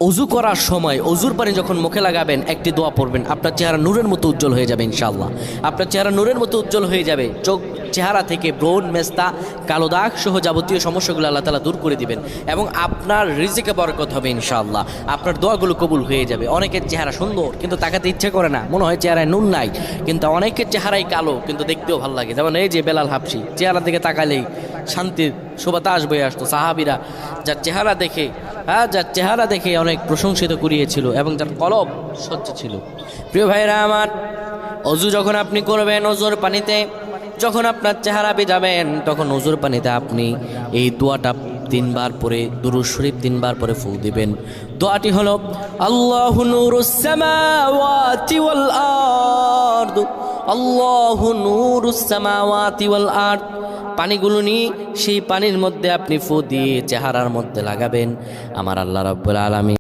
অজু করার সময় অজুর পানি যখন মুখে লাগাবেন একটি দোয়া পড়বেন, আপনার চেহারা নূরের মতো উজ্জ্বল হয়ে যাবে ইনশাআল্লাহ। আপনার চেহারা নূরের মতো উজ্জ্বল হয়ে যাবে, চোখ চেহারা থেকে ব্রণ, মেস্তা, কালো দাগ সহ যাবতীয় সমস্যাগুলো আল্লাহ তাআলা দূর করে দিবেন এবং আপনার রিজিকে বরকত হবে ইনশাআল্লাহ। আপনার দোয়াগুলো কবুল হয়ে যাবে। অনেকের চেহারা সুন্দর কিন্তু তাকাতে ইচ্ছে করে না, মনে হয় চেহারায় নুন নাই, কিন্তু অনেকের চেহারাই কালো কিন্তু দেখতেও ভালো লাগে। যেমন এই যে বেলাল হাবশি, চেহারা দিকে তাকালেই শান্তির সুবাতাস বয়ে আসতো। সাহাবীরা যার চেহারা দেখে অনেক প্রশংসিত করিয়েছিল এবং যার কলব স্বচ্ছ ছিল। প্রিয় ভাইরা আমার, অজু যখন আপনি করবেন, অজুর পানিতে যখন আপনার চেহারা ভিজাবেন, তখন অজুর পানিতে আপনি এই দোয়াটা 3 বার পরে, দুরূদ শরীফ 3 বার পরে ফু দিবেন। দোয়াটি হলো আল্লাহু নূরুস সামাওয়াতি ওয়াল আরদ, আল্লাহু নূরুস সামাওয়াতি ওয়াল আরদ। পানিগুলো নিয়ে সেই পানির মধ্যে আপনি ফু দিয়ে চেহারার মধ্যে লাগাবেন। আমার আল্লাহ রাব্বুল আলামিন